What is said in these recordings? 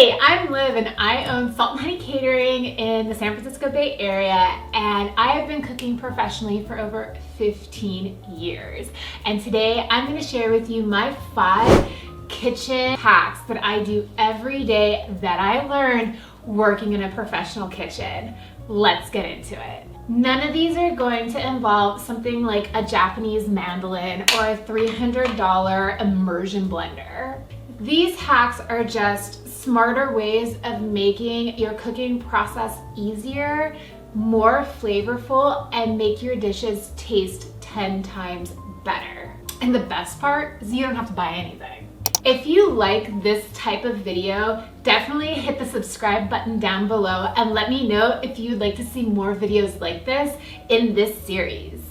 Hey, I'm Liv and I own Salt and Honey Catering in the San Francisco Bay Area, and I have been cooking professionally for over 15 years. And today I'm going to share with you my 5 kitchen hacks that I do every day that I learned working in a professional kitchen. Let's get into it. None of these are going to involve something like a Japanese mandolin or a $300 immersion blender. These hacks are just smarter ways of making your cooking process easier, more flavorful, and make your dishes taste 10 times better. And the best part is you don't have to buy anything. If you like this type of video, definitely hit the subscribe button down below and let me know if you'd like to see more videos like this in this series.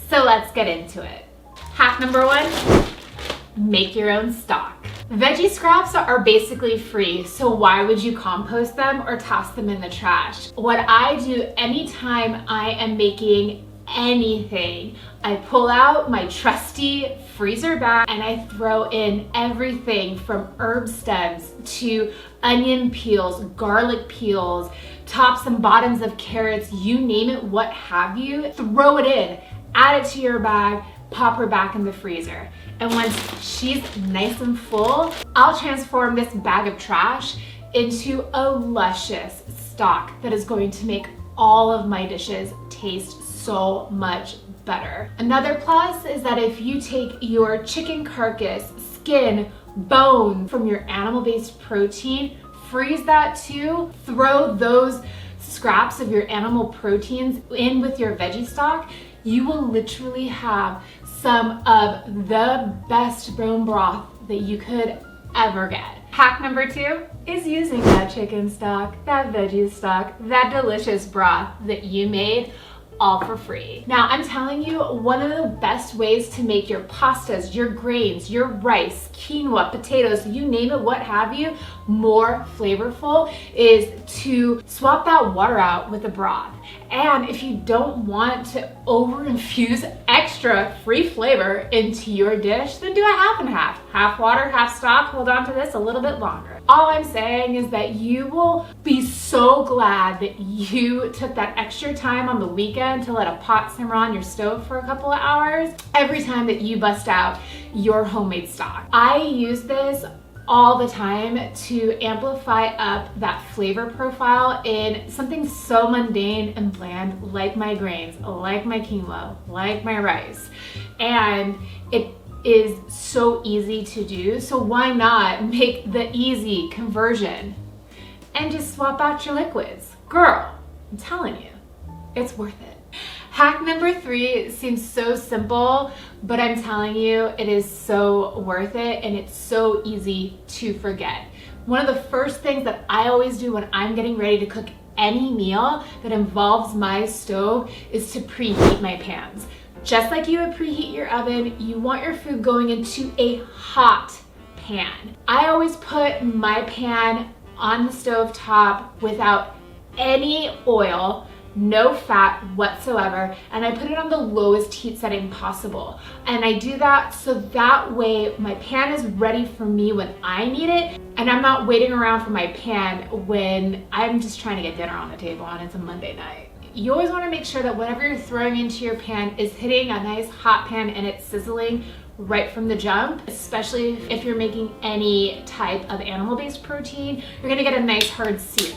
So let's get into it. Hack number 1, make your own stock. Veggie scraps are basically free, so why would you compost them or toss them in the trash? What I do anytime I am making anything, I pull out my trusty freezer bag and I throw in everything from herb stems to onion peels, garlic peels, tops and bottoms of carrots, you name it, what have you. Throw it in, add it to your bag, pop her back in the freezer. And once she's nice and full, I'll transform this bag of trash into a luscious stock that is going to make all of my dishes taste so much better. Another plus is that if you take your chicken carcass, skin, bone from your animal-based protein, freeze that too, throw those scraps of your animal proteins in with your veggie stock, you will literally have some of the best bone broth that you could ever get. Hack number 2 is using that chicken stock, that veggie stock, that delicious broth that you made all for free. Now, I'm telling you, one of the best ways to make your pastas, your grains, your rice, quinoa, potatoes, you name it, what have you, more flavorful is to swap that water out with the broth. And if you don't want to over-infuse extra free flavor into your dish, then do a half and half. Half water, half stock, hold on to this a little bit longer. All I'm saying is that you will be so glad that you took that extra time on the weekend to let a pot simmer on your stove for a couple of hours every time that you bust out your homemade stock. I use this all the time to amplify up that flavor profile in something so mundane and bland like my grains, like my quinoa, like my rice. And it is so easy to do, so why not make the easy conversion and just swap out your liquids? Girl, I'm telling you, it's worth it. Hack number 3 seems so simple, but I'm telling you, it is so worth it and it's so easy to forget. One of the first things that I always do when I'm getting ready to cook any meal that involves my stove is to preheat my pans. Just like you would preheat your oven, you want your food going into a hot pan. I always put my pan on the stove top without any oil, no fat whatsoever, and I put it on the lowest heat setting possible. And I do that so that way my pan is ready for me when I need it, and I'm not waiting around for my pan when I'm just trying to get dinner on the table and it's a Monday night. You always want to make sure that whatever you're throwing into your pan is hitting a nice hot pan and it's sizzling right from the jump, especially if you're making any type of animal-based protein. You're gonna get a nice hard sear.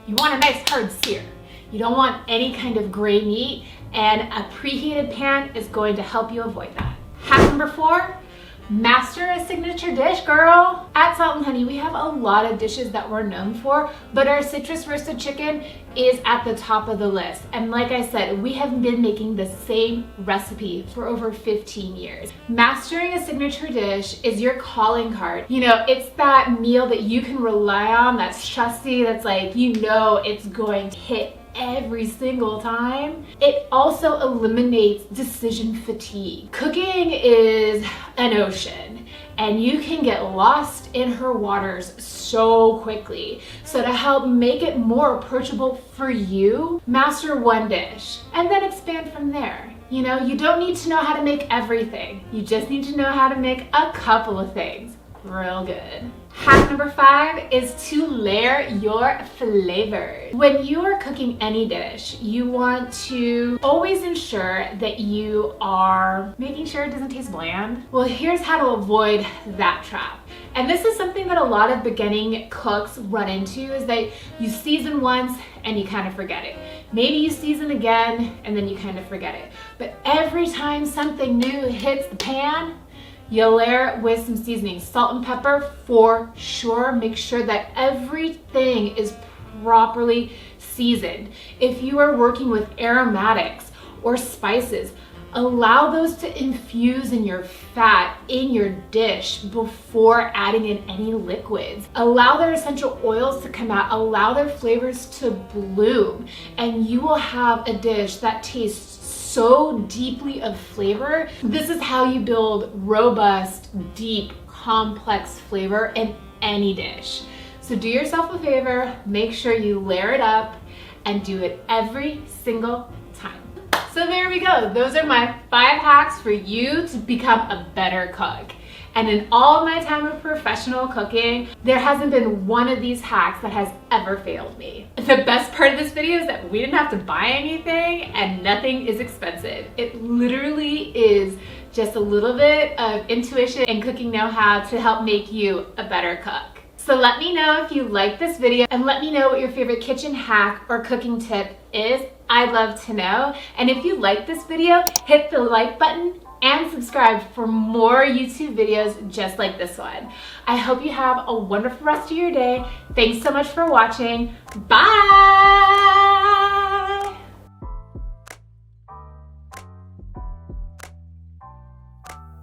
You want a nice hard sear. You don't want any kind of gray meat, and a preheated pan is going to help you avoid that. Hack number 4, master a signature dish, girl. At Salt and Honey, we have a lot of dishes that we're known for, but our citrus roasted chicken is at the top of the list. And like I said, we have been making the same recipe for over 15 years. Mastering a signature dish is your calling card. You know, it's that meal that you can rely on, that's trusty, that's like, you know it's going to hit every single time. It also eliminates decision fatigue. Cooking is an ocean and you can get lost in her waters so quickly. So to help make it more approachable for you, master one dish and then expand from there. You know, you don't need to know how to make everything. You just need to know how to make a couple of things real good. Hack number 5 is to layer your flavors. When you are cooking any dish, you want to always ensure that you are making sure it doesn't taste bland. Well, here's how to avoid that trap. And this is something that a lot of beginning cooks run into, is that you season once and you kind of forget it. Maybe you season again and then you kind of forget it. But every time something new hits the pan, you layer it with some seasoning, salt and pepper for sure. Make sure that everything is properly seasoned. If you are working with aromatics or spices, allow those to infuse in your fat, in your dish, before adding in any liquids. Allow their essential oils to come out, allow their flavors to bloom, and you will have a dish that tastes so deeply of flavor. This is how you build robust, deep, complex flavor in any dish. So do yourself a favor, make sure you layer it up and do it every single time. So there we go. Those are my 5 hacks for you to become a better cook. And in all of my time of professional cooking, there hasn't been one of these hacks that has ever failed me. The best part of this video is that we didn't have to buy anything and nothing is expensive. It literally is just a little bit of intuition and cooking know-how to help make you a better cook. So let me know if you like this video and let me know what your favorite kitchen hack or cooking tip is. I'd love to know. And if you like this video, hit the like button and subscribe for more YouTube videos just like this one. I hope you have a wonderful rest of your day. Thanks so much for watching. Bye!